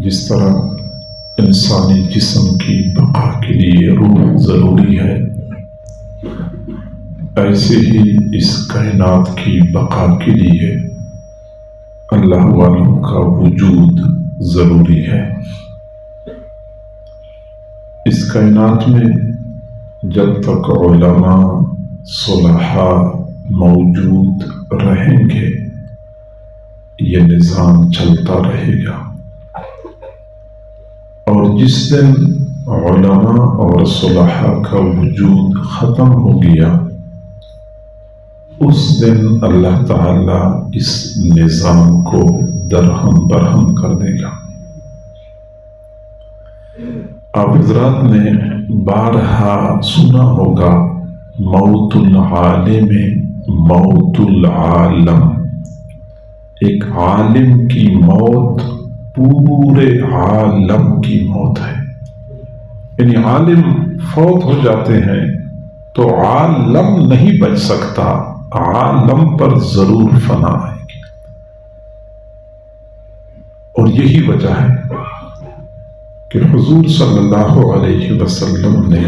جس طرح انسانی جسم کی بقا کے لیے روح ضروری ہے، ایسے ہی اس کائنات کی بقا کے لیے اللہ والوں کا وجود ضروری ہے۔ اس کائنات میں جب تک علماء صلحاء موجود رہیں گے یہ نظام چلتا رہے گا، اور جس دن علماء اور صلحاء کا وجود ختم ہو گیا اس دن اللہ تعالی اس نظام کو درہم برہم کر دے گا۔ آپ حضرات نے بارہا سنا ہوگا موت العالم موت العالم، ایک عالم کی موت پورے عالم کی موت ہے، یعنی عالم فوت ہو جاتے ہیں تو عالم نہیں بچ سکتا، عالم پر ضرور فنا آئے گی۔ اور یہی وجہ ہے کہ حضور صلی اللہ علیہ وسلم نے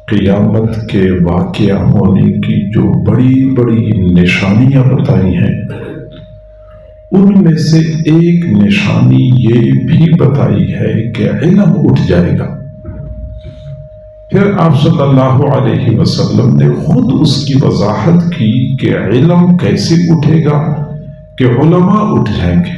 قیامت کے واقعہ ہونے کی جو بڑی بڑی نشانیاں بتائی ہیں ان میں سے ایک نشانی یہ بھی بتائی ہے کہ علم اٹھ جائے گا۔ پھر آپ صلی اللہ علیہ وسلم نے خود اس کی وضاحت کی کہ علم کیسے اٹھے گا، کہ علماء اٹھ جائیں گے،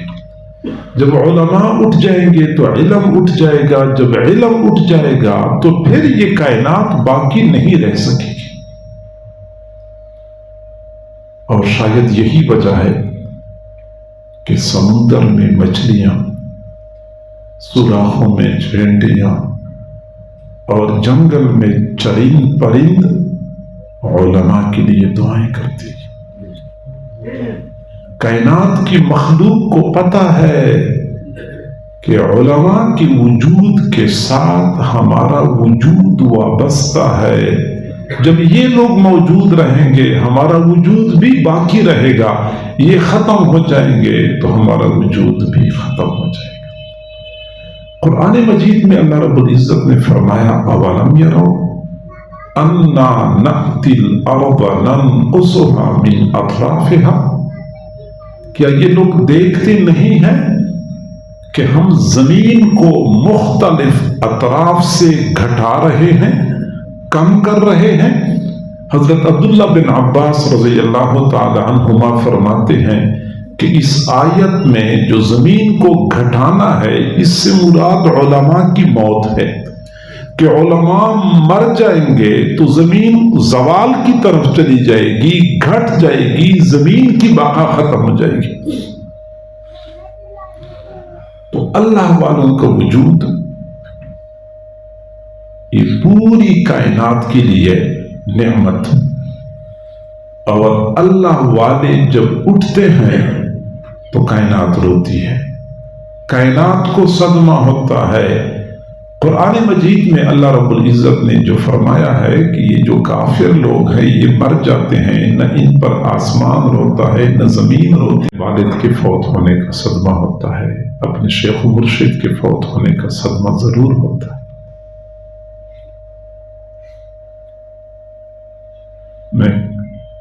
جب علماء اٹھ جائیں گے تو علم اٹھ جائے گا، جب علم اٹھ جائے گا تو پھر یہ کائنات باقی نہیں رہ سکے گی۔ اور شاید یہی وجہ ہے کہ سمندر میں مچھلیاں، سوراخوں میں چرندیاں اور جنگل میں چرند پرند علماء کے لیے دعائیں کرتی ہیں۔ کائنات کی مخلوق کو پتہ ہے کہ علماء کے وجود کے ساتھ ہمارا وجود وابستہ ہے، جب یہ لوگ موجود رہیں گے ہمارا وجود بھی باقی رہے گا، یہ ختم ہو جائیں گے تو ہمارا وجود بھی ختم ہو جائے گا۔ قرآن مجید میں اللہ رب العزت نے فرمایا اَوَلَمْ يَرَوْا أَنَّا نَأْتِي الْأَرْضَ نَنْقُصُهَا مِنْ أَطْرَافِهَا، کیا یہ لوگ دیکھتے نہیں ہیں کہ ہم زمین کو مختلف اطراف سے گھٹا رہے ہیں، کم کر رہے ہیں؟ حضرت عبداللہ بن عباس رضی اللہ تعالی عنہما فرماتے ہیں کہ اس آیت میں جو زمین کو گھٹانا ہے اس سے مراد علماء کی موت ہے، کہ علماء مر جائیں گے تو زمین زوال کی طرف چلی جائے گی، گھٹ جائے گی، زمین کی بقا ختم ہو جائے گی۔ تو اللہ والوں کا وجود یہ پوری کائنات کے لیے نعمت، اور اللہ والے جب اٹھتے ہیں تو کائنات روتی ہے، کائنات کو صدمہ ہوتا ہے۔ قرآن مجید میں اللہ رب العزت نے جو فرمایا ہے کہ یہ جو کافر لوگ ہیں یہ مر جاتے ہیں، نہ ان پر آسمان روتا ہے نہ زمین روتی، والد کے فوت ہونے کا صدمہ ہوتا ہے، اپنے شیخ و مرشد کے فوت ہونے کا صدمہ ضرور ہوتا ہے۔ میں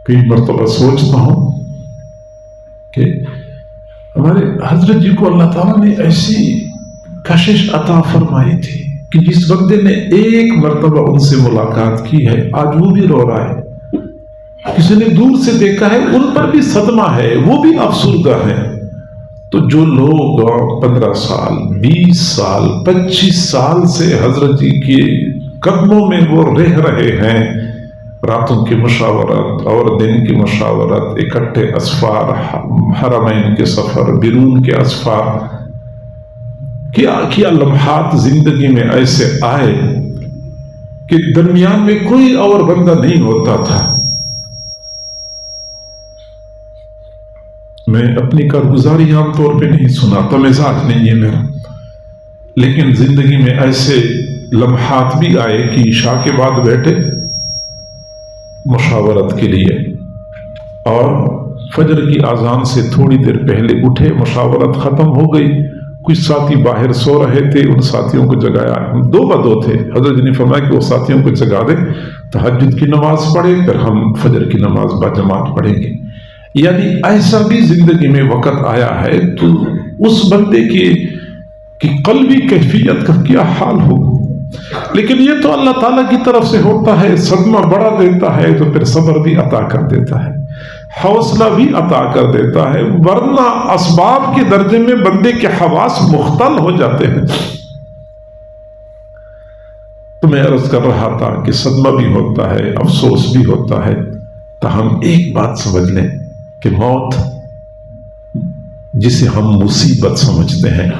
کئی مرتبہ سوچتا ہوں کہ ہمارے حضرت جی کو اللہ تعالیٰ نے ایسی کشش عطا فرمائی تھی کہ جس بندے نے ایک مرتبہ ان سے ملاقات کی ہے آج وہ بھی رو رہا ہے، کسی نے دور سے دیکھا ہے ان پر بھی صدمہ ہے، وہ بھی افسردہ ہے۔ تو جو لوگ 15 سال 20 سال 25 سال سے حضرت جی کے قدموں میں وہ رہ رہے ہیں، راتوں کی مشاورت اور دن کی مشاورت، اکٹھے اسفار، حرمین کے سفر، بیرون کے اسفار، کیا لمحات زندگی میں ایسے آئے کہ درمیان میں کوئی اور بندہ نہیں ہوتا تھا۔ میں اپنی کارگزاری عام طور پہ نہیں سناتا، مزاج نہیں ہے میرا، لیکن زندگی میں ایسے لمحات بھی آئے کہ عشاء کے بعد بیٹھے مشاورت کے لیے، اور فجر کی اذان سے تھوڑی دیر پہلے اٹھے، مشاورت ختم ہو گئی، کچھ ساتھی باہر سو رہے تھے، ان ساتھیوں کو جگایا، دو بدو تھے، حضرت جی نے فرمایا کہ وہ ساتھیوں کو جگا دے، تہجد کی نماز پڑھے، پھر ہم فجر کی نماز باجماعت پڑھیں گے۔ یعنی ایسا بھی زندگی میں وقت آیا ہے تو اس بندے کی قلبی کیفیت کا کیا حال ہو۔ لیکن یہ تو اللہ تعالیٰ کی طرف سے ہوتا ہے، صدمہ بڑا دیتا ہے تو پھر صبر بھی عطا کر دیتا ہے، حوصلہ بھی عطا کر دیتا ہے، ورنہ اسباب کے درجے میں بندے کے حواس مختل ہو جاتے ہیں۔ تو میں عرض کر رہا تھا کہ صدمہ بھی ہوتا ہے، افسوس بھی ہوتا ہے، تاہم ایک بات سمجھ لیں کہ موت جسے ہم مصیبت سمجھتے ہیں،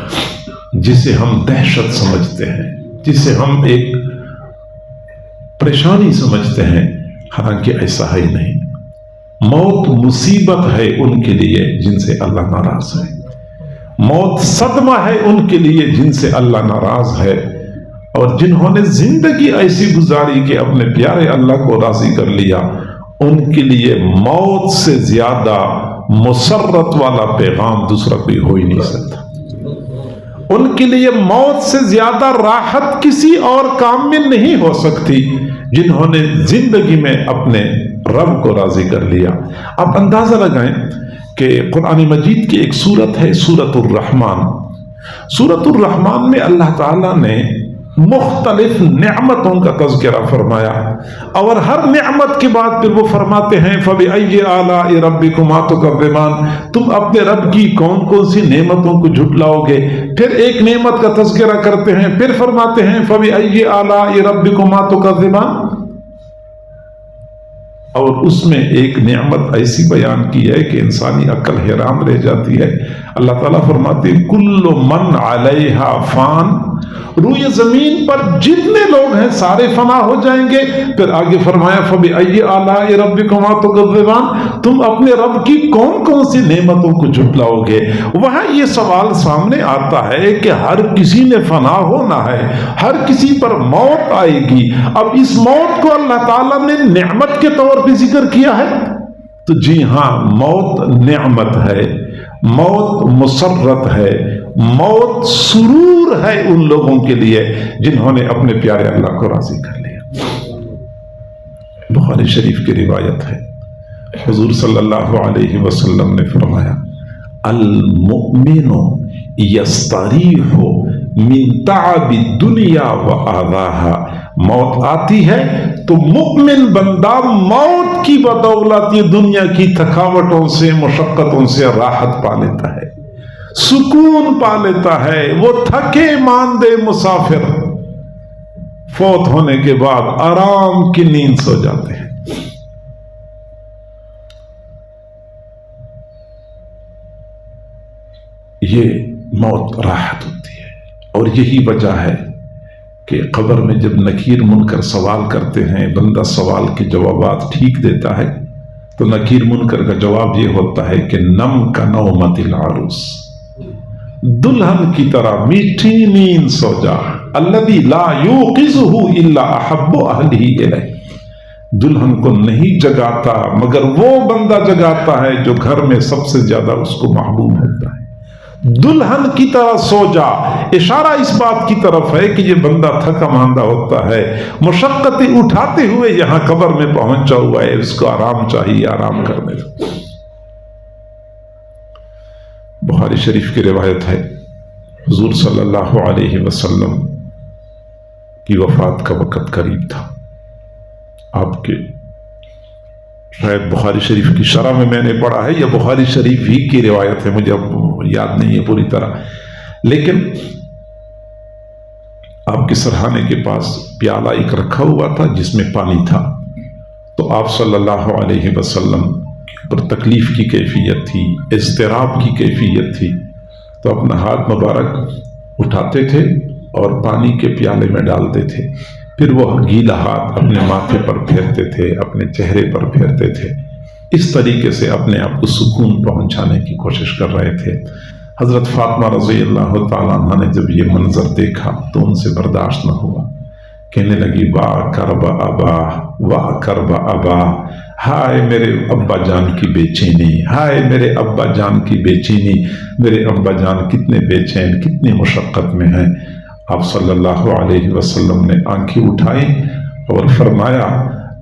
جسے ہم دہشت سمجھتے ہیں، جسے ہم ایک پریشانی سمجھتے ہیں، حالانکہ ایسا ہے نہیں۔ موت مصیبت ہے ان کے لیے جن سے اللہ ناراض ہے، موت صدمہ ہے ان کے لیے جن سے اللہ ناراض ہے، اور جنہوں نے زندگی ایسی گزاری کہ اپنے پیارے اللہ کو راضی کر لیا، ان کے لیے موت سے زیادہ مسرت والا پیغام دوسرا کوئی ہو ہی نہیں سکتا۔ ان کے لیے موت سے زیادہ راحت کسی اور کام میں نہیں ہو سکتی جنہوں نے زندگی میں اپنے رب کو راضی کر لیا۔ آپ اندازہ لگائیں کہ قرآن مجید کی ایک سورت ہے سورۃ الرحمن۔ سورۃ الرحمن میں اللہ تعالیٰ نے مختلف نعمتوں کا تذکرہ فرمایا، اور ہر نعمت کے بعد پھر وہ فرماتے ہیں فَبِأَيِّ آلَاءِ رَبِّكُمَا تُكَذِّبَانِ، تم اپنے رب کی کون کون سی نعمتوں کو جھٹلاؤ گے۔ پھر ایک نعمت کا تذکرہ کرتے ہیں، پھر فرماتے ہیں فَبِأَيِّ آلَاءِ رَبِّكُمَا تُكَذِّبَانِ، اور اس میں ایک نعمت ایسی بیان کی ہے کہ انسانی عقل حیران رہ جاتی ہے۔ اللہ تعالیٰ فرماتے ہیں کل من علیہا فان، روئے زمین پر جتنے لوگ ہیں سارے فنا ہو جائیں گے۔ پھر آگے فرمایا فَبِأَيِّ آلَاءِ رَبِّكُمَا تُكَذِّبَانِ، تم اپنے رب کی کون کون سی نعمتوں کو جھٹلاؤ گے۔ وہاں یہ سوال سامنے آتا ہے کہ ہر کسی نے فنا ہونا ہے، ہر کسی پر موت آئے گی۔ اب اس موت کو اللہ تعالیٰ نے نعمت کے طور پہ ذکر کیا ہے، تو جی ہاں، موت نعمت ہے، موت مسرت ہے، موت سرور ہے ان لوگوں کے لیے جنہوں نے اپنے پیارے اللہ کو راضی کر لیا۔ بخاری شریف کی روایت ہے، حضور صلی اللہ علیہ وسلم نے فرمایا المؤمن یستریح من تعب الدنیا وآذاها، موت آتی ہے تو مؤمن بندہ موت کی بدولت یہ دنیا کی تھکاوٹوں سے، مشقتوں سے راحت پا لیتا ہے، سکون پا لیتا ہے۔ وہ تھکے ماندے مسافر فوت ہونے کے بعد آرام کی نیند سو جاتے ہیں۔ یہ موت راحت ہوتی ہے، اور یہی وجہ ہے کہ قبر میں جب نکیر منکر سوال کرتے ہیں، بندہ سوال کے جوابات ٹھیک دیتا ہے تو نکیر منکر کا جواب یہ ہوتا ہے کہ نم کا نومت العروس، دلہن کی طرح میٹھی نیند سو جا، الذی لا یوقظہ الا احب اہلہ الیہ، دلہن کو نہیں جگاتا مگر وہ بندہ جگاتا ہے جو گھر میں سب سے زیادہ اس کو محبوب ہوتا ہے۔ دلہن کی طرح سو جا، اشارہ اس بات کی طرف ہے کہ یہ بندہ تھکا ماندہ ہوتا ہے، مشقتیں اٹھاتے ہوئے یہاں قبر میں پہنچا ہوا ہے، اس کو آرام چاہیے، آرام کرنے دو۔ بخاری شریف کی روایت ہے، حضور صلی اللہ علیہ وسلم کی وفات کا وقت قریب تھا۔ آپ کے شاید بخاری شریف کی شرح میں نے پڑھا ہے یا بخاری شریف ہی کی روایت ہے، مجھے اب یاد نہیں ہے پوری طرح، لیکن آپ کے سرہانے کے پاس پیالہ ایک رکھا ہوا تھا جس میں پانی تھا، تو آپ صلی اللہ علیہ وسلم پر تکلیف کی کیفیت تھی، اضطراب کی کیفیت تھی، تو اپنا ہاتھ مبارک اٹھاتے تھے اور پانی کے پیالے میں ڈالتے تھے، پھر وہ گیلا ہاتھ اپنے ماتھے پر پھیرتے تھے، اپنے چہرے پر پھیرتے تھے، اس طریقے سے اپنے آپ کو سکون پہنچانے کی کوشش کر رہے تھے۔ حضرت فاطمہ رضی اللہ تعالیٰ عنہ نے جب یہ منظر دیکھا تو ان سے برداشت نہ ہوا، کہنے لگی واہ کرب ابا، واہ کرب ابا، ہائے میرے ابا جان کی بے چینی، ہائے میرے ابا جان کی بے چینی، میرے ابا جان کتنے بے چین، کتنی مشقت میں ہیں۔ آپ صلی اللہ علیہ وسلم نے آنکھیں اٹھائیں اور فرمایا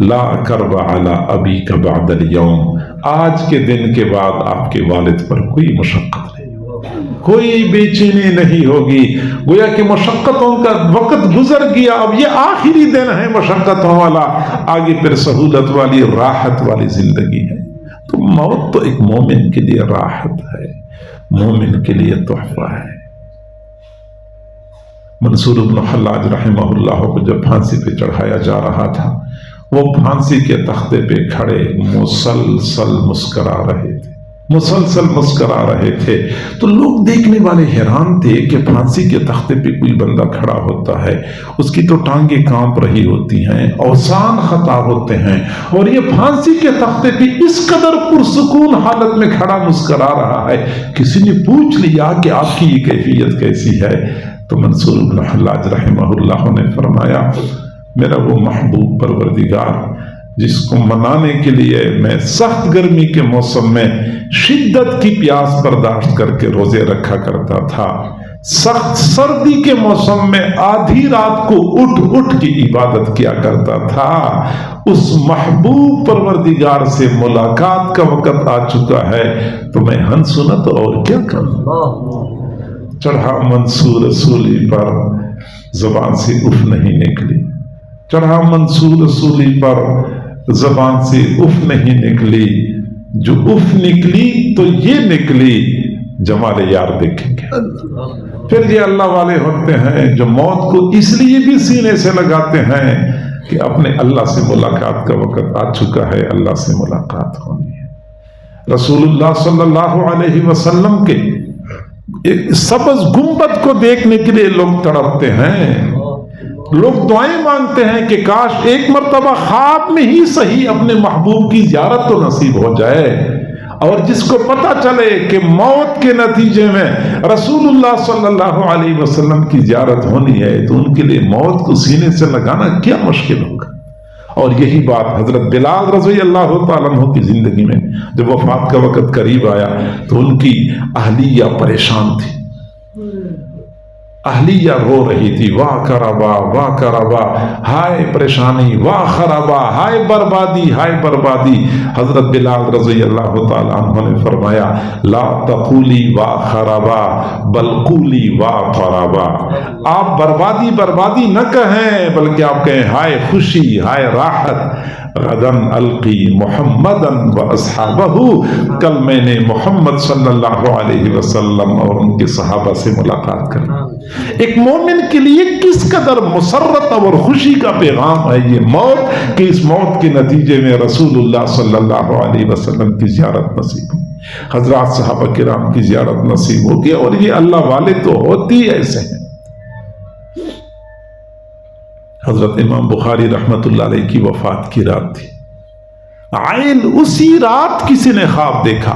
لا کرب علی ابیک بعد اليوم، آج کے دن کے بعد آپ کے والد پر کوئی مشقت نہیں، کوئی بے چینی نہیں ہوگی۔ گویا کہ مشقتوں کا وقت گزر گیا، اب یہ آخری دن ہے مشقتوں والا، آگے پھر سہولت والی راحت والی زندگی ہے۔ تو موت تو ایک مومن کے لیے راحت ہے، مومن کے لیے تحفہ ہے۔ منصور بن حلاج رحمہ اللہ کو جب پھانسی پہ چڑھایا جا رہا تھا، وہ پھانسی کے تختے پہ کھڑے مسلسل مسکرا رہے تھے، مسلسل مسکرا رہے تھے۔ تو لوگ دیکھنے والے حیران تھے کہ پھانسی کے تختے پہ کوئی بندہ کھڑا ہوتا ہے، اس کی تو ٹانگیں کانپ رہی ہوتی ہیں، اوزان خطا ہوتے ہیں، اور یہ پھانسی کے تختے پہ اس قدر پرسکون حالت میں کھڑا مسکرا رہا ہے۔ کسی نے پوچھ لیا کہ آپ کی یہ کیفیت کیسی ہے؟ تو منصور بن حلاج رحمہ اللہ نے فرمایا میرا وہ محبوب پروردگار جس کو منانے کے لیے میں سخت گرمی کے موسم میں شدت کی پیاس برداشت کر کے روزے رکھا کرتا تھا، سخت سردی کے موسم میں آدھی رات کو اٹھ کی عبادت کیا کرتا تھا، اس محبوب پروردگار سے ملاقات کا وقت آ چکا ہے، تو میں ہنسوں نہ تو اور کیا کروں؟ چڑھا منصور رسولی پر، زبان سے اف نہیں نکلی، چڑھا منصور رسولی پر، زبان سے اف نہیں نکلی، جو اف نکلی تو یہ نکلی جمال یار دیکھیں گے۔ پھر یہ اللہ والے ہوتے ہیں جو موت کو اس لیے بھی سینے سے لگاتے ہیں کہ اپنے اللہ سے ملاقات کا وقت آ چکا ہے، اللہ سے ملاقات ہونی ہے۔ رسول اللہ صلی اللہ علیہ وسلم کے ایک سبز گنبد کو دیکھنے کے لیے لوگ تڑپتے ہیں، لوگ دعائیں مانگتے ہیں کہ کاش ایک مرتبہ خواب میں ہی صحیح اپنے محبوب کی زیارت تو نصیب ہو جائے۔ اور جس کو پتہ چلے کہ موت کے نتیجے میں رسول اللہ صلی اللہ علیہ وسلم کی زیارت ہونی ہے، تو ان کے لیے موت کو سینے سے لگانا کیا مشکل ہوگا۔ اور یہی بات حضرت بلال رضی اللہ تعالیٰ عنہ کی زندگی میں جب وفات کا وقت قریب آیا تو ان کی اہلیہ پریشان تھی، اہلیہ رو رہی تھی، واہ کربا واہ کربا، ہائے پریشانی، واہ خرابہ، ہائے بربادی، ہائے بربادی۔ حضرت بلال رضی اللہ تعالیٰ عنہ نے فرمایا لا تقولی واہ خرابہ بل قولی واہ خرابہ، آپ بربادی بربادی نہ کہیں بلکہ آپ کہیں ہائے خوشی، ہائے راحت۔ غدن القی محمدن و اصحابہ، کل میں نے محمد صلی اللہ علیہ وسلم اور ان کے صحابہ سے ملاقات کرنا۔ ایک مومن کے لیے کس قدر مسرت اور خوشی کا پیغام ہے یہ موت، کہ اس موت کے نتیجے میں رسول اللہ صلی اللہ علیہ وسلم کی زیارت نصیب ہوئی، حضرات صحابہ کرام کی زیارت نصیب ہوگی۔ اور یہ اللہ والے تو ہوتی ایسے ہیں۔ حضرت امام بخاری رحمت اللہ علیہ کی وفات کی رات تھی، عین اسی رات کسی نے خواب دیکھا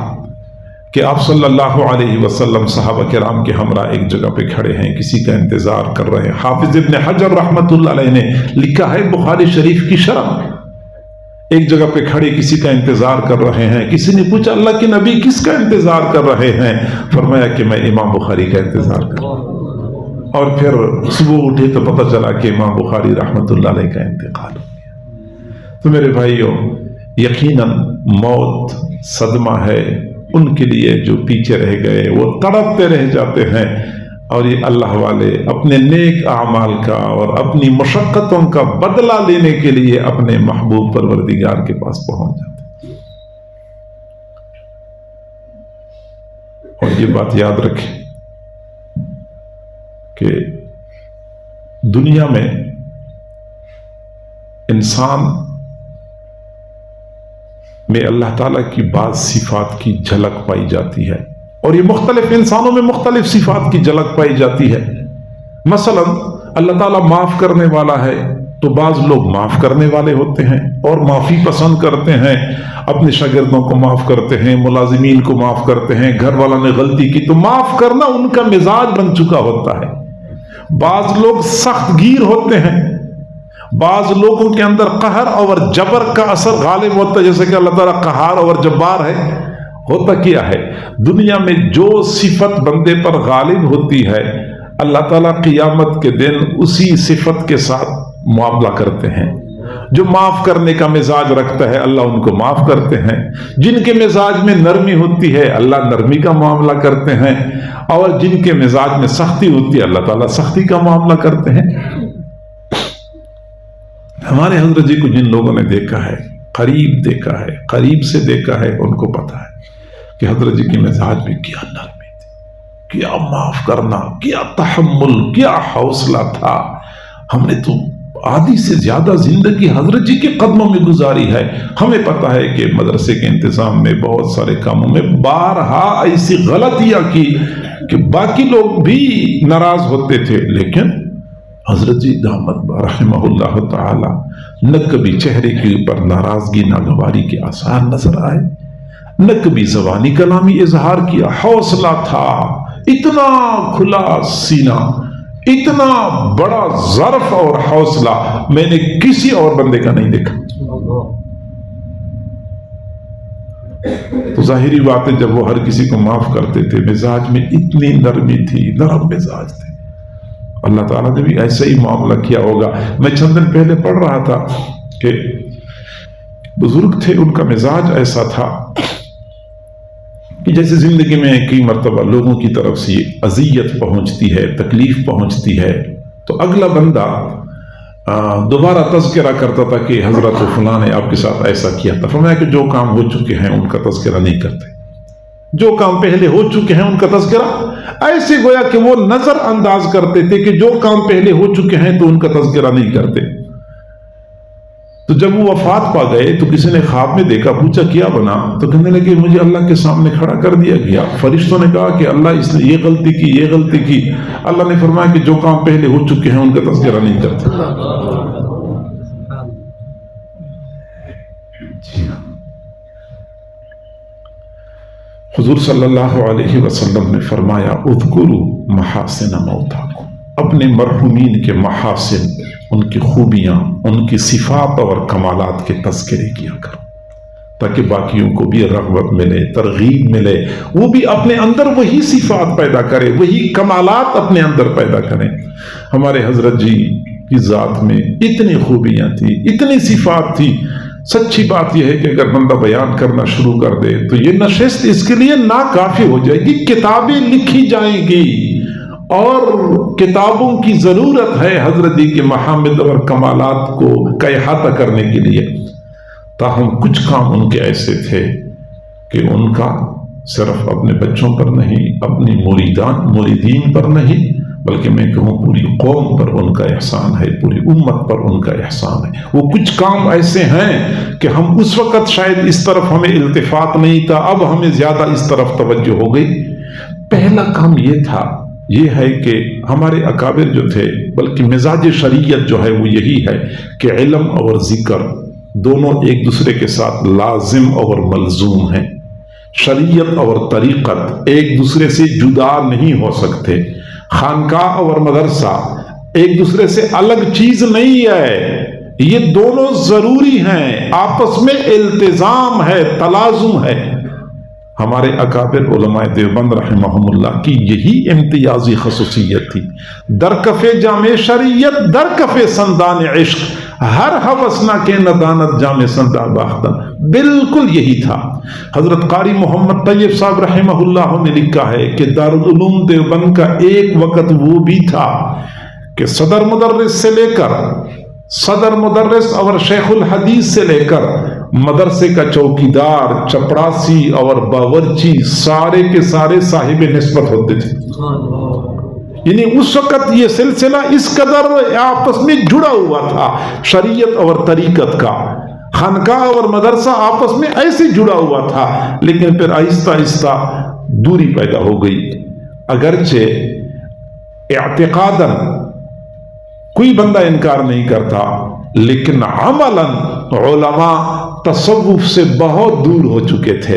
کہ آپ صلی اللہ علیہ وسلم صحابہ کرام کے ہمراہ ایک جگہ پہ کھڑے ہیں، کسی کا انتظار کر رہے ہیں۔ حافظ ابن حجر رحمت اللہ علیہ نے لکھا ہے بخاری شریف کی شرح، ایک جگہ پہ کھڑے کسی کا انتظار کر رہے ہیں۔ کسی نے پوچھا اللہ کے نبی کس کا انتظار کر رہے ہیں؟ فرمایا کہ میں امام بخاری کا انتظار کر رہا ہوں۔ اور پھر صبح اٹھے تو پتہ چلا کہ امام بخاری رحمت اللہ علیہ کا انتقال ہو گیا۔ تو میرے بھائیوں، یقیناً موت صدمہ ہے ان کے لیے جو پیچھے رہ گئے، وہ تڑپتے رہ جاتے ہیں، اور یہ اللہ والے اپنے نیک اعمال کا اور اپنی مشقتوں کا بدلہ لینے کے لیے اپنے محبوب پروردگار کے پاس پہنچ جاتے ہیں۔ اور یہ بات یاد رکھیں کہ دنیا میں انسان میں اللہ تعالیٰ کی بعض صفات کی جھلک پائی جاتی ہے، اور یہ مختلف انسانوں میں مختلف صفات کی جھلک پائی جاتی ہے۔ مثلا اللہ تعالیٰ معاف کرنے والا ہے تو بعض لوگ معاف کرنے والے ہوتے ہیں اور معافی پسند کرتے ہیں، اپنے شاگردوں کو معاف کرتے ہیں، ملازمین کو معاف کرتے ہیں، گھر والا نے غلطی کی تو معاف کرنا ان کا مزاج بن چکا ہوتا ہے۔ بعض لوگ سخت گیر ہوتے ہیں، بعض لوگوں کے اندر قہر اور جبر کا اثر غالب ہوتا ہے، جیسے کہ اللہ تعالیٰ قہار اور جبار ہے۔ ہوتا کیا ہے، دنیا میں جو صفت بندے پر غالب ہوتی ہے اللہ تعالیٰ قیامت کے دن اسی صفت کے ساتھ معاملہ کرتے ہیں۔ جو معاف کرنے کا مزاج رکھتا ہے اللہ ان کو معاف کرتے ہیں، جن کے مزاج میں نرمی ہوتی ہے اللہ نرمی کا معاملہ کرتے ہیں، اور جن کے مزاج میں سختی ہوتی ہے اللہ تعالیٰ سختی کا معاملہ کرتے ہیں۔ ہمارے حضرت جی کو جن لوگوں نے دیکھا ہے، قریب دیکھا ہے، قریب سے دیکھا ہے، ان کو پتا ہے کہ حضرت جی کی مزاج میں کیا نرمی تھی، کیا معاف کرنا، کیا تحمل، کیا حوصلہ تھا۔ ہم نے تو آدھی سے زیادہ زندگی حضرت جی کے قدموں میں گزاری ہے۔ ہمیں پتا ہے کہ مدرسے کے انتظام میں بہت سارے کاموں میں بارہا ایسی غلطیاں کی کہ باقی لوگ بھی ناراض ہوتے تھے، لیکن حضرت جی دامت رحمہ اللہ تعالی نہ کبھی چہرے کے اوپر ناراضگی ناگواری کے آثار نظر آئے، نہ کبھی زبانی کلامی اظہار کیا، حوصلہ تھا، اتنا کھلا سینہ، اتنا بڑا ظرف اور حوصلہ میں نے کسی اور بندے کا نہیں دیکھا۔ تو ظاہری بات ہے جب وہ ہر کسی کو معاف کرتے تھے، مزاج میں اتنی نرمی تھی، نرم مزاج تھے۔ اللہ تعالیٰ نے بھی ایسا ہی معاملہ کیا ہوگا۔ میں چند دن پہلے پڑھ رہا تھا کہ بزرگ تھے، ان کا مزاج ایسا تھا کہ جیسے زندگی میں کئی مرتبہ لوگوں کی طرف سے اذیت پہنچتی ہے، تکلیف پہنچتی ہے، تو اگلا بندہ دوبارہ تذکرہ کرتا تھا کہ حضرت فلاں نے آپ کے ساتھ ایسا کیا تھا۔ فرمایا کہ جو کام ہو چکے ہیں ان کا تذکرہ نہیں کرتے، جو کام پہلے ہو چکے ہیں ان کا تذکرہ ایسے گویا کہ وہ نظر انداز کرتے تھے کہ جو کام پہلے ہو چکے ہیں تو ان کا تذکرہ نہیں کرتے۔ تو جب وہ وفات پا گئے تو کسی نے خواب میں دیکھا، پوچھا کیا بنا، تو کہنے لگے مجھے اللہ کے سامنے کھڑا کر دیا گیا، فرشتوں نے کہا کہ اللہ اس نے یہ غلطی کی، یہ غلطی کی۔ اللہ نے فرمایا کہ جو کام پہلے ہو چکے ہیں ان کا تذکرہ نہیں کرتے۔ جی ہاں، حضور صلی اللہ علیہ وسلم نے فرمایا اذکروا محاسن موتاکم، اپنے مرحومین کے محاسن، ان کی خوبیاں، ان کی صفات اور کمالات کے تذکرے کیا کرو، تاکہ باقیوں کو بھی رغبت ملے، ترغیب ملے، وہ بھی اپنے اندر وہی صفات پیدا کرے، وہی کمالات اپنے اندر پیدا کریں۔ ہمارے حضرت جی کی ذات میں اتنی خوبیاں تھی، اتنی صفات تھی، سچی بات یہ ہے کہ اگر بندہ بیان کرنا شروع کر دے تو یہ نشست اس کے لیے ناکافی ہو جائے گی، کتابیں لکھی جائیں گی، اور کتابوں کی ضرورت ہے حضرت جی کے محامد اور کمالات کو احاطہ کرنے کے لیے۔ تاہم کچھ کام ان کے ایسے تھے کہ ان کا صرف اپنے بچوں پر نہیں، اپنی مریدین پر نہیں، بلکہ میں کہوں پوری قوم پر ان کا احسان ہے، پوری امت پر ان کا احسان ہے۔ وہ کچھ کام ایسے ہیں کہ ہم اس وقت شاید اس طرف ہمیں التفات نہیں تھا، اب ہمیں زیادہ اس طرف توجہ ہو گئی۔ پہلا کام یہ تھا، یہ ہے کہ ہمارے اکابر جو تھے، بلکہ مزاج شریعت جو ہے وہ یہی ہے کہ علم اور ذکر دونوں ایک دوسرے کے ساتھ لازم اور ملزوم ہیں۔ شریعت اور طریقت ایک دوسرے سے جدا نہیں ہو سکتے، خانقاہ اور مدرسہ ایک دوسرے سے الگ چیز نہیں ہے، یہ دونوں ضروری ہیں، آپس میں التزام ہے، تلازم ہے۔ ہمارے اکابر علماء دیوبند رحمہم اللہ کی یہی امتیازی خصوصیت تھی، درکف جامع شریعت درکف سندان عشق، ہر حوث نہ کے ندانت جامع سندہ باختن، بالکل یہی تھا۔ حضرت قاری محمد طیب صاحب رحمہ اللہ نے لکھا ہے کہ دارالعلوم دیوبند کا ایک وقت وہ بھی تھا کہ صدر مدرس سے لے کر صدر مدرس اور شیخ الحدیث سے لے کر مدرسے کا چوکیدار، چپڑاسی اور باورچی سارے کے سارے صاحب نسبت ہوتے تھے۔ یعنی اس وقت یہ سلسلہ اس قدر آپس میں جڑا ہوا تھا، شریعت اور طریقت کا، خانقاہ اور مدرسہ آپس میں ایسے جڑا ہوا تھا۔ لیکن پھر آہستہ آہستہ دوری پیدا ہو گئی، اگرچہ اعتقاداً کوئی بندہ انکار نہیں کرتا، لیکن عملاً علماء تصوف سے بہت دور ہو چکے تھے،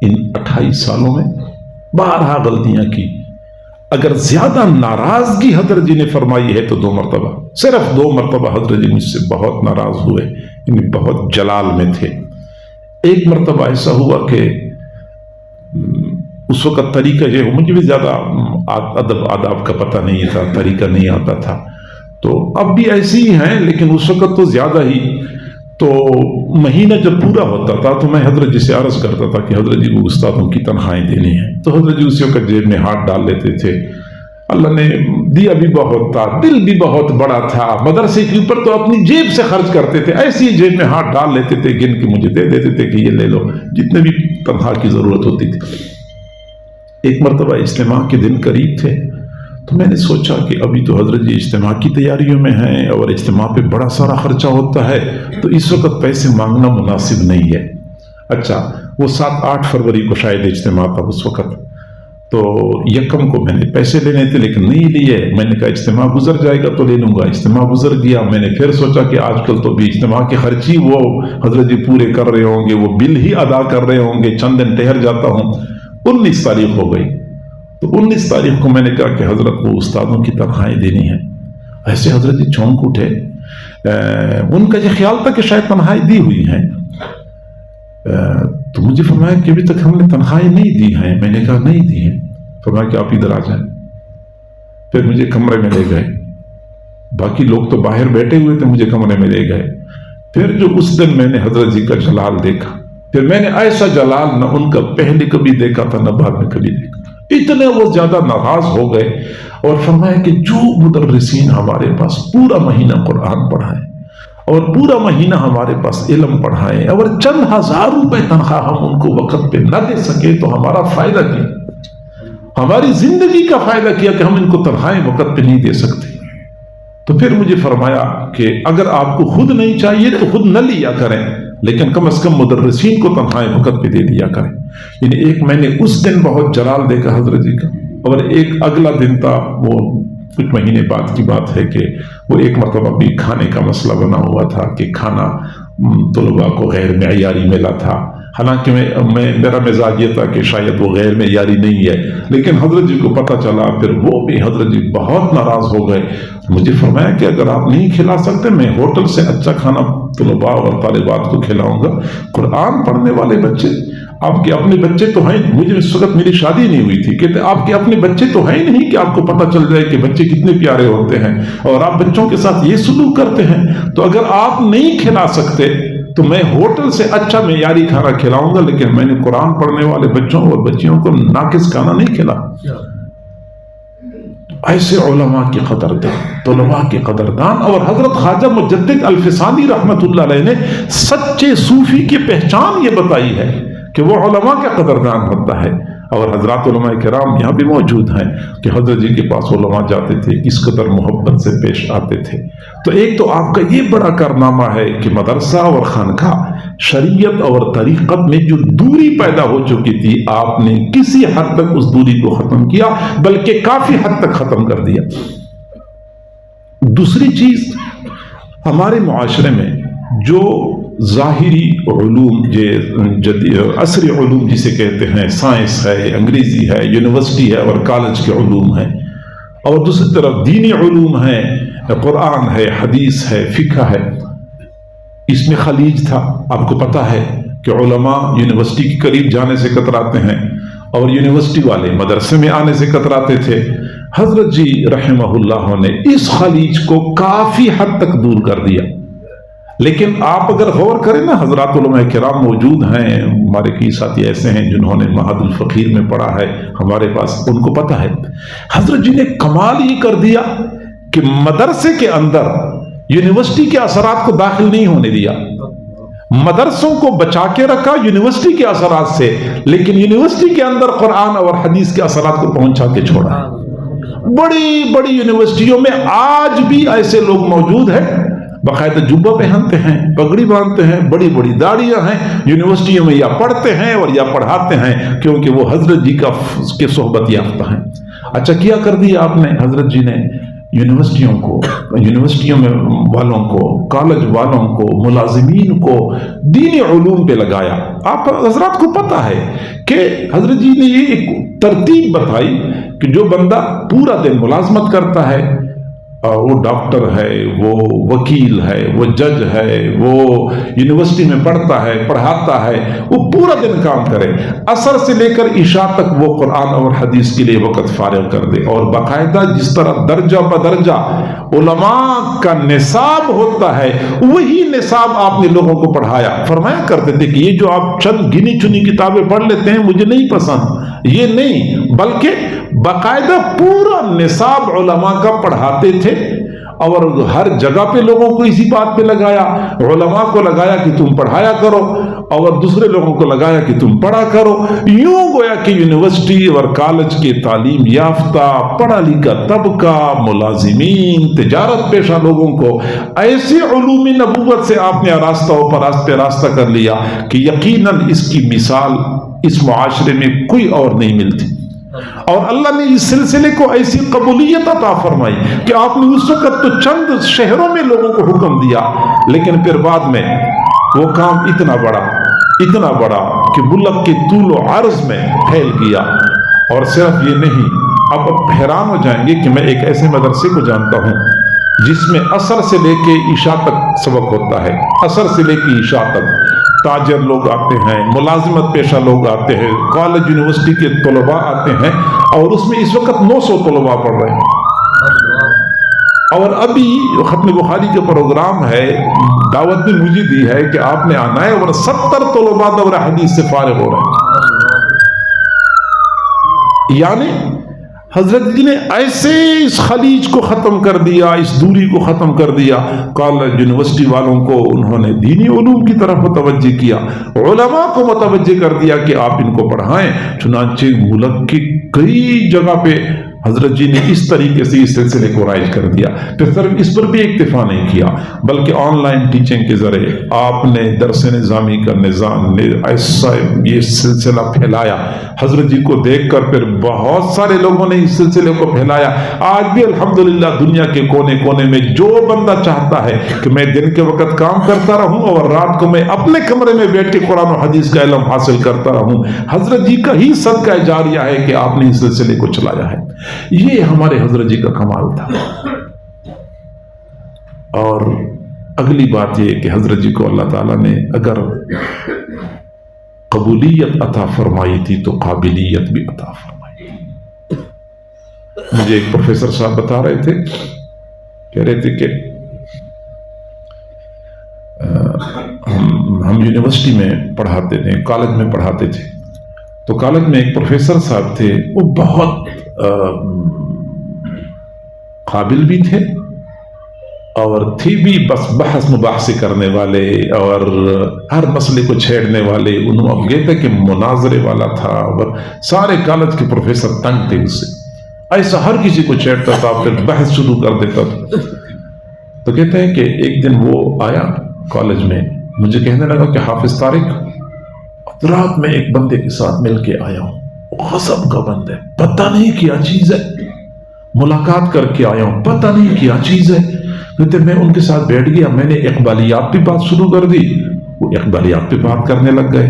ان 28 سالوں میں بارہا غلطیاں کی. اگر زیادہ ناراضگی حضرت جی نے فرمائی ہے تو 2 مرتبہ، صرف 2 مرتبہ حضرت جی مجھ سے بہت ناراض ہوئے، یعنی بہت جلال میں تھے. ایک مرتبہ ایسا ہوا کہ اس وقت طریقہ یہ، مجھے بھی زیادہ ادب آداب کا پتہ نہیں تھا، طریقہ نہیں آتا تھا، تو اب بھی ایسے ہی ہیں لیکن اس وقت تو زیادہ ہی. تو مہینہ جب پورا ہوتا تھا تو میں حضرت جی سے عرض کرتا تھا کہ حضرت جی کو استادوں کی تنخواہیں دینی ہیں، تو حضرت جی اسی وقت جیب میں ہاتھ ڈال لیتے تھے. اللہ نے دیا بھی بہت تھا، دل بھی بہت بڑا تھا، مدرسے کے اوپر تو اپنی جیب سے خرچ کرتے تھے، ایسی ہی جیب میں ہاتھ ڈال لیتے تھے، گن کے مجھے دے دیتے تھے کہ یہ لے لو، جتنے بھی تنخواہ کی ضرورت ہوتی تھی. ایک مرتبہ اجتماع کے دن قریب تھے تو میں نے سوچا کہ ابھی تو حضرت جی اجتماع کی تیاریوں میں ہیں اور اجتماع پہ بڑا سارا خرچہ ہوتا ہے، تو اس وقت پیسے مانگنا مناسب نہیں ہے. اچھا، وہ 7-8 فروری کو شاید اجتماع تھا اس وقت، تو 1 کو میں نے پیسے لینے تھے لیکن نہیں لیے. میں نے کہا اجتماع گزر جائے گا تو لے لوں گا. اجتماع گزر گیا. میں نے پھر سوچا کہ آج کل تو بھی اجتماع کے خرچی وہ حضرت جی پورے کر رہے ہوں گے، وہ بل ہی ادا کر رہے ہوں گے، چند دن ٹھہر جاتا ہوں. 19 تاریخ ہو گئی تو 19 تاریخ کو میں نے کہا کہ حضرت کو استادوں کی تنخواہیں دینی ہے. ایسے حضرت جی چونک اٹھے. ان کا یہ خیال تھا کہ شاید تنخواہیں دی ہوئی ہیں، تو مجھے فرمایا کہ ابھی تک ہم نے تنخواہیں نہیں دی ہیں. میں نے کہا نہیں دی ہیں. فرمایا کہ آپ ادھر آ جائیں. پھر مجھے کمرے میں لے گئے. باقی لوگ تو باہر بیٹھے ہوئے تھے، مجھے کمرے میں لے گئے. پھر جو اس دن میں نے حضرت جی کا جلال دیکھا، پھر میں نے ایسا جلال نہ ان کا پہلے کبھی دیکھا تھا نہ بعد میں کبھی دیکھا. اتنے وہ زیادہ ناراض ہو گئے اور فرمایا کہ جو مدرسین ہمارے پاس پورا مہینہ قرآن پڑھائیں اور پورا مہینہ ہمارے پاس علم پڑھائیں اور چند 1000 روپے تنخواہ ہم ان کو وقت پہ نہ دے سکے تو ہمارا فائدہ کیا، ہماری زندگی کا فائدہ کیا کہ ہم ان کو تنخواہیں وقت پہ نہیں دے سکتے. تو پھر مجھے فرمایا کہ اگر آپ کو خود نہیں چاہیے تو خود نہ لیا کریں، لیکن کم از کم مدرسین کو تنخواہیں وقت پہ دے دیا کریں. یعنی ایک میں نے اس دن بہت جلال دیکھا حضرت جی کا، اور ایک اگلا دن تھا، وہ کچھ مہینے بعد کی بات ہے کہ وہ ایک مرتبہ بھی کھانے کا مسئلہ بنا ہوا تھا کہ کھانا طلباء کو غیر معیاری ملا تھا. حالانکہ میرا مزاج یہ تھا کہ شاید وہ غیر معیاری نہیں ہے، لیکن حضرت جی کو پتہ چلا. پھر وہ بھی حضرت جی بہت ناراض ہو گئے. مجھے فرمایا کہ اگر آپ نہیں کھلا سکتے میں ہوٹل سے اچھا کھانا طلباء اور طالبات کو کھلاؤں گا. قرآن پڑھنے والے بچے، آپ کے اپنے بچے تو ہیں. مجھے اس وقت میری شادی نہیں ہوئی تھی. کہتے آپ کے اپنے بچے تو ہیں نہیں کہ آپ کو پتہ چل جائے کہ بچے کتنے پیارے ہوتے ہیں اور آپ بچوں کے ساتھ یہ سلوک کرتے ہیں. تو اگر آپ نہیں کھلا سکتے تو میں ہوٹل سے اچھا معیاری کھانا کھلاؤں گا، لیکن میں نے قرآن پڑھنے والے بچوں اور بچیوں کو ناقص کھانا نہیں کھلا. ایسے علماء کی قدردان، طلباء کی قدردان. اور حضرت خواجہ مجدد الفسانی رحمت اللہ علیہ نے سچے صوفی کی پہچان یہ بتائی ہے کہ وہ علماء کا قدردان ہوتا ہے. اور حضرات علماء کرام یہاں بھی موجود ہیں کہ حضرت جی کے پاس علماء جاتے تھے، کس قدر محبت سے پیش آتے تھے. تو ایک تو آپ کا یہ بڑا کارنامہ ہے کہ مدرسہ اور خانقاہ، شریعت اور طریقت میں جو دوری پیدا ہو چکی تھی آپ نے کسی حد تک اس دوری کو ختم کیا، بلکہ کافی حد تک ختم کر دیا. دوسری چیز، ہمارے معاشرے میں جو ظاہری علوم، عصری علوم جسے کہتے ہیں، سائنس ہے، انگریزی ہے، یونیورسٹی ہے اور کالج کے علوم ہیں، اور دوسری طرف دینی علوم ہیں، قرآن ہے، حدیث ہے، فقہ ہے. اس میں خلیج تھا. آپ کو پتا ہے کہ علماء یونیورسٹی کے قریب جانے سے کتراتے ہیں اور یونیورسٹی والے مدرسے میں آنے سے کتراتے تھے. حضرت جی رحمہ اللہ نے اس خلیج کو کافی حد تک دور کر دیا. لیکن آپ اگر غور کریں نا، حضرات علماء کرام موجود ہیں، ہمارے کئی ساتھی ایسے ہیں جنہوں نے معہد الفقیر میں پڑھا ہے ہمارے پاس، ان کو پتہ ہے حضرت جی نے کمال یہ کر دیا کہ مدرسے کے اندر یونیورسٹی کے اثرات کو داخل نہیں ہونے دیا. مدرسوں کو بچا کے رکھا یونیورسٹی کے اثرات سے، لیکن یونیورسٹی کے اندر قرآن اور حدیث کے اثرات کو پہنچا کے چھوڑا. بڑی بڑی یونیورسٹیوں میں آج بھی ایسے لوگ موجود ہیں، باقاعدہ جبہ پہنتے ہیں، پگڑی باندھتے ہیں، بڑی بڑی داڑیاں ہیں، یونیورسٹیوں میں یا پڑھتے ہیں اور یا پڑھاتے ہیں کیونکہ وہ حضرت جی کے صحبت یافتہ ہیں. اچھا کیا کر دیا آپ نے، حضرت جی نے یونیورسٹیوں میں والوں کو، کالج والوں کو، ملازمین کو دینی علوم پہ لگایا۔ آپ حضرات کو پتہ ہے کہ حضرت جی نے یہ ایک ترتیب بتائی کہ جو بندہ پورا دن ملازمت کرتا ہے، وہ ڈاکٹر ہے، وہ وکیل ہے، وہ جج ہے، وہ یونیورسٹی میں پڑھتا ہے، پڑھاتا ہے، وہ پورا دن کام کرے، عصر سے لے کر عشاء تک وہ قرآن اور حدیث کے لیے وقت فارغ کر دے، اور باقاعدہ جس طرح درجہ بدرجہ علماء کا نصاب ہوتا ہے وہی نصاب آپ نے لوگوں کو پڑھایا۔ فرمایا کرتے تھے کہ یہ جو آپ چند گنی چنی کتابیں پڑھ لیتے ہیں مجھے نہیں پسند، یہ نہیں، بلکہ باقاعدہ پورا نصاب علماء کا پڑھاتے تھے، اور ہر جگہ پہ لوگوں کو اسی بات پہ لگایا، علماء کو لگایا کہ تم پڑھایا کرو، اور دوسرے لوگوں کو لگایا کہ تم پڑھا کرو۔ یوں گویا کہ یونیورسٹی اور کالج کے تعلیم یافتہ پڑھا لکھا طبقہ، ملازمین، تجارت پیشہ لوگوں کو ایسے علوم نبوت سے آپ نے راستہ کر لیا کہ یقیناً اس کی مثال اس معاشرے میں کوئی اور نہیں ملتی۔ اور اللہ نے اس سلسلے کو ایسی قبولیت عطا فرمائی کہ آپ نے اس وقت تو چند شہروں میں لوگوں کو حکم دیا، لیکن پھر بعد میں وہ کام اتنا بڑا کہ ملک کے طول و عرض میں پھیل گیا۔ اور صرف یہ نہیں، اب حیران ہو جائیں گے کہ میں ایک ایسے مدرسے کو جانتا ہوں جس میں عصر سے لے کے عشاء تک سبق ہوتا ہے، عصر سے لے کے عشاء تک تاجر لوگ آتے ہیں، ملازمت پیشہ لوگ آتے ہیں، کالج یونیورسٹی کے طلباء آتے ہیں، اور اس میں اس وقت 900 طلباء پڑھ رہے ہیں۔ اور ابھی ختم بخاری کا پروگرام ہے، دعوت نے مجھے دی ہے کہ آپ نے آنا ہے، اور 70 طلباء دور حدیث سے فارغ ہو رہے ہیں۔ یعنی حضرت جی نے ایسے اس خلیج کو ختم کر دیا، اس دوری کو ختم کر دیا۔ کالج یونیورسٹی والوں کو انہوں نے دینی علوم کی طرف متوجہ کیا، علماء کو متوجہ کر دیا کہ آپ ان کو پڑھائیں۔ چنانچہ ملک کی کئی جگہ پہ حضرت جی نے اس طریقے سے اس سلسلے کو رائج کر دیا۔ پھر صرف اس پر بھی اکتفا نہیں کیا، بلکہ آن لائن ٹیچنگ کے ذریعے آپ نے درس نظامی کا نظام ایسا یہ سلسلہ پھیلایا۔ حضرت جی کو دیکھ کر پھر بہت سارے لوگوں نے اس سلسلے کو پھیلایا۔ آج بھی الحمدللہ دنیا کے کونے کونے میں جو بندہ چاہتا ہے کہ میں دن کے وقت کام کرتا رہوں اور رات کو میں اپنے کمرے میں بیٹھ کے قرآن و حدیث کا علم حاصل کرتا رہوں، حضرت جی کا ہی صدقہ جاریہ ہے کہ آپ نے اس سلسلے کو چلایا ہے۔ یہ ہمارے حضرت جی کا کمال تھا۔ اور اگلی بات یہ کہ حضرت جی کو اللہ تعالیٰ نے اگر قبولیت عطا فرمائی تھی تو قابلیت بھی عطا فرمائی۔ مجھے ایک پروفیسر صاحب بتا رہے تھے، کہہ رہے تھے کہ ہم یونیورسٹی میں پڑھاتے تھے، کالج میں پڑھاتے تھے، تو کالج میں ایک پروفیسر صاحب تھے، وہ بہت قابل بھی تھے اور تھے بھی بس بحث مباحثے کرنے والے اور ہر مسئلے کو چھیڑنے والے۔ انہوں اب یہ تھے کہ مناظرے والا تھا، اور سارے کالج کے پروفیسر تنگ تھے اس سے، ایسا ہر کسی کو چھیڑتا تھا، پھر بحث شروع کر دیتا تھا۔ تو کہتے ہیں کہ ایک دن وہ آیا کالج میں، مجھے کہنے لگا کہ حافظ طارق، رات میں ایک بندے کے ساتھ مل کے آیا ہوں، غصب کا بندہ ہے، پتہ نہیں کیا چیز ہے، ملاقات کر کے آیا ہوں، پتہ نہیں کیا چیز ہے۔ کہتے میں ان کے ساتھ بیٹھ گیا، میں نے اقبالیات پہ بات شروع کر دی، وہ اقبالیات پہ بات کرنے لگ گئے۔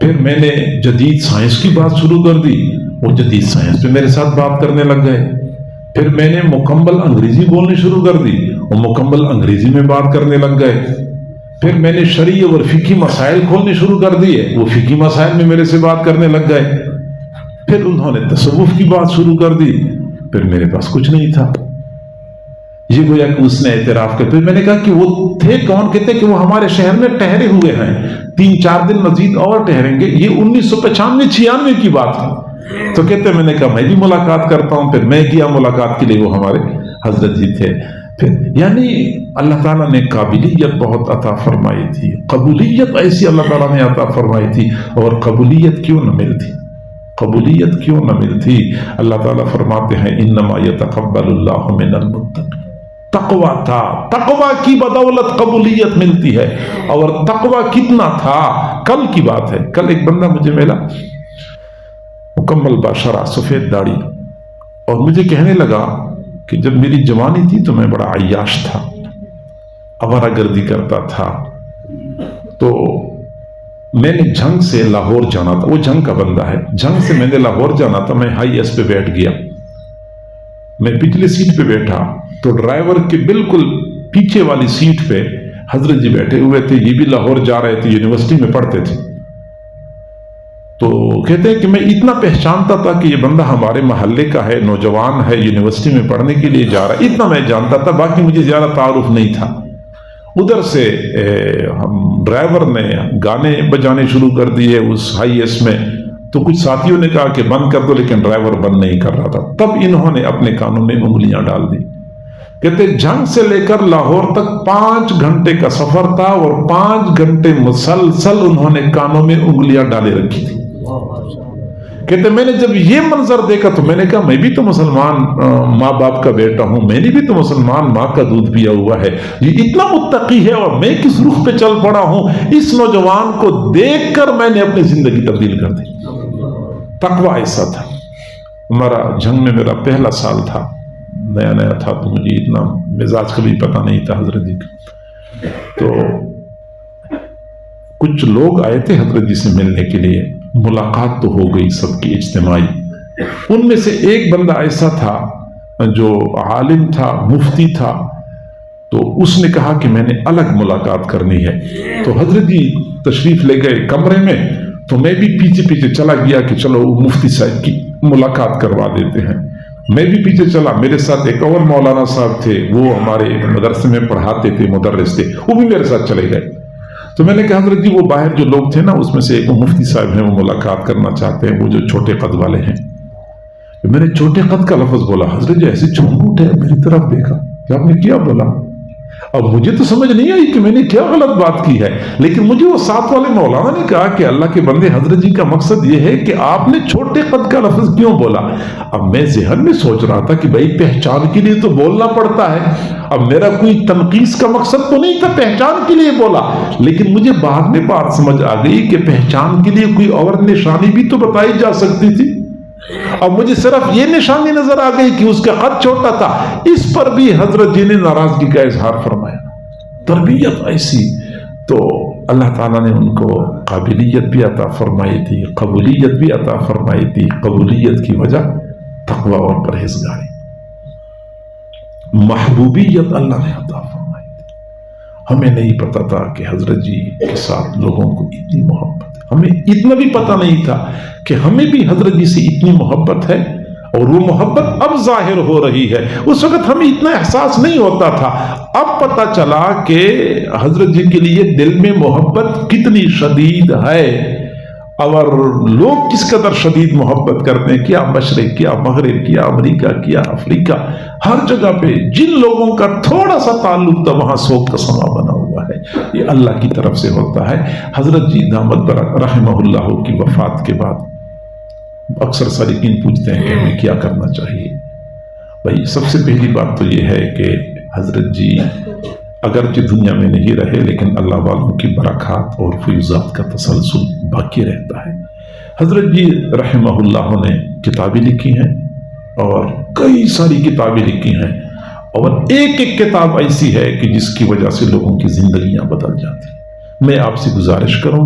پھر میں نے جدید سائنس کی بات شروع کر دی، وہ جدید سائنس پہ میرے ساتھ بات کرنے لگ گئے۔ پھر میں نے مکمل انگریزی بولنی شروع کر دی، وہ مکمل انگریزی میں بات کرنے لگ گئے۔ پھر میں نے شرعی اور فقہی مسائل کھولنے شروع کر دیے، وہ فقہی مسائل میں میرے سے بات کرنے لگ گئے۔ پھر انہوں نے تصوف کی بات شروع کر دی، پھر میرے پاس کچھ نہیں تھا۔ یہ گویا کہ اس نے اعتراف کیا۔ پھر میں نے کہا کہ وہ تھے کون؟ کہتے کہ وہ ہمارے شہر میں ٹھہرے ہوئے ہیں، 3-4 دن مزید اور ٹھہریں گے۔ یہ 1995-96 کی بات ہے۔ تو کہتے میں نے کہا میں بھی ملاقات کرتا ہوں۔ پھر میں گیا ملاقات کے لیے، وہ ہمارے حضرت جی تھے۔ پھر یعنی اللہ تعالیٰ نے قابلیت بہت عطا فرمائی تھی، قبولیت ایسی اللہ تعالیٰ نے عطا فرمائی تھی۔ اور قبولیت کیوں نہ ملتی، قبولیت کیوں نہ ملتی؟ اللہ تعالیٰ فرماتے ہیں انما یتقبل اللہ من المتقین۔ تقوی تھا، تقوی کی بدولت قبولیت ملتی ہے۔ اور تقوی کتنا تھا، کل کی بات ہے، کل ایک بندہ مجھے ملا، مکمل باشرہ، سفید داڑھی، اور مجھے کہنے لگا کہ جب میری جوانی تھی تو میں بڑا عیاش تھا، آوارہ گردی کرتا تھا، تو میں نے جھنگ سے لاہور جانا تھا، وہ جھنگ کا بندہ ہے، جھنگ سے میں نے لاہور جانا تھا، میں ہائی ایس پہ بیٹھ گیا، میں پچھلے سیٹ پہ بیٹھا تو ڈرائیور کے بالکل پیچھے والی سیٹ پہ حضرت جی بیٹھے ہوئے تھے، یہ بھی لاہور جا رہے تھے، یونیورسٹی میں پڑھتے تھے۔ تو کہتے ہیں کہ میں اتنا پہچانتا تھا کہ یہ بندہ ہمارے محلے کا ہے، نوجوان ہے، یونیورسٹی میں پڑھنے کے لیے جا رہا ہے، اتنا میں جانتا تھا، باقی مجھے زیادہ تعارف نہیں تھا۔ ادھر سے ہم ڈرائیور نے گانے بجانے شروع کر دیے اس ہائی ایس میں، تو کچھ ساتھیوں نے کہا کہ بند کر دو، لیکن ڈرائیور بند نہیں کر رہا تھا۔ تب انہوں نے اپنے کانوں میں انگلیاں ڈال دی۔ کہتے جھنگ سے لے کر لاہور تک 5 گھنٹے کا سفر تھا، اور 5 گھنٹے مسلسل انہوں نے کانوں میں انگلیاں ڈالے رکھی تھی۔ کہتے میں نے جب یہ منظر دیکھا تو میں نے کہا میں بھی تو مسلمان ماں باپ کا بیٹا ہوں، میں نے بھی تو مسلمان ماں کا دودھ پیا ہوا ہے، یہ اتنا متقی ہے اور میں کس رخ پہ چل پڑا ہوں۔ اس نوجوان کو دیکھ کر میں نے اپنی زندگی تبدیل کر دی۔ تقویٰ ایسا تھا ہمارا۔ جنگ میں میرا پہلا سال تھا، نیا نیا تھا، تو مجھے اتنا مزاج کبھی پتہ نہیں تھا حضرت جی کا۔ تو کچھ لوگ آئے تھے حضرت جی سے ملنے کے لیے، ملاقات تو ہو گئی سب کی اجتماعی۔ ان میں سے ایک بندہ ایسا تھا جو عالم تھا، مفتی تھا، تو اس نے کہا کہ میں نے الگ ملاقات کرنی ہے۔ تو حضرت جی تشریف لے گئے کمرے میں، تو میں بھی پیچھے پیچھے چلا گیا کہ چلو مفتی صاحب کی ملاقات کروا دیتے ہیں۔ میں بھی پیچھے چلا، میرے ساتھ ایک اور مولانا صاحب تھے، وہ ہمارے مدرسے میں پڑھاتے تھے، مدرس تھے، وہ بھی میرے ساتھ چلے گئے۔ تو میں نے کہا حضرت جی وہ باہر جو لوگ تھے نا، اس میں سے ایک مفتی صاحب ہیں، وہ ملاقات کرنا چاہتے ہیں، وہ جو چھوٹے قد والے ہیں۔ میں نے چھوٹے قد کا لفظ بولا، حضرت جی ایسے چونک اٹھے، میری طرف دیکھا کہ آپ نے کیا بولا۔ اب مجھے تو سمجھ نہیں آئی کہ میں نے کیا غلط بات کی ہے، لیکن مجھے وہ ساتھ والے مولانا نے کہا کہ اللہ کے بندے، حضرت جی کا مقصد یہ ہے کہ آپ نے چھوٹے قد کا لفظ کیوں بولا۔ اب میں ذہن میں سوچ رہا تھا کہ بھائی پہچان کے لیے تو بولنا پڑتا ہے، اب میرا کوئی تنقیص کا مقصد تو نہیں تھا، پہچان کے لیے بولا۔ لیکن مجھے بعد میں بات سمجھ آ گئی کہ پہچان کے لیے کوئی اور نشانی بھی تو بتائی جا سکتی تھی۔ اب مجھے صرف یہ نشانی نظر آ گئی کہ اس کا قد چھوٹا تھا، اس پر بھی حضرت جی نے ناراضگی کا اظہار فرمایا۔ تربیت ایسی، تو اللہ تعالیٰ نے ان کو قابلیت بھی عطا فرمائی تھی، قبولیت بھی عطا فرمائی تھی۔ قبولیت کی وجہ تقویٰ اور پرہیزگاری، محبوبیت اللہ نے عطا فرمائی تھی۔ ہمیں نہیں پتا تھا کہ حضرت جی کے ساتھ لوگوں کو اتنی محبت ہے، ہمیں اتنا بھی پتا نہیں تھا کہ ہمیں بھی حضرت جی سے اتنی محبت ہے، اور وہ محبت اب ظاہر ہو رہی ہے۔ اس وقت ہمیں اتنا احساس نہیں ہوتا تھا، اب پتا چلا کہ حضرت جی کے لیے دل میں محبت کتنی شدید ہے، اور لوگ کس قدر شدید محبت کرتے ہیں، کیا مشرق، کیا مغرب، کیا امریکہ، کیا افریقہ، ہر جگہ پہ جن لوگوں کا تھوڑا سا تعلق تھا وہاں سوگ کا سما بنا ہوا ہے۔ یہ اللہ کی طرف سے ہوتا ہے۔ حضرت جی دامت رحمہ اللہ کی وفات کے بعد اکثر سالکین پوچھتے ہیں کہ ہمیں کیا کرنا چاہیے۔ بھائی سب سے پہلی بات تو یہ ہے کہ حضرت جی اگرچہ دنیا میں نہیں رہے، لیکن اللہ والوں کی برکات اور فیضات کا تسلسل باقی رہتا ہے۔ حضرت جی رحمہ اللہ نے کتابیں لکھی ہیں، اور کئی ساری کتابیں لکھی ہیں، اور ایک ایک کتاب ایسی ہے کہ جس کی وجہ سے لوگوں کی زندگیاں بدل جاتی ہیں۔ میں آپ سے گزارش کروں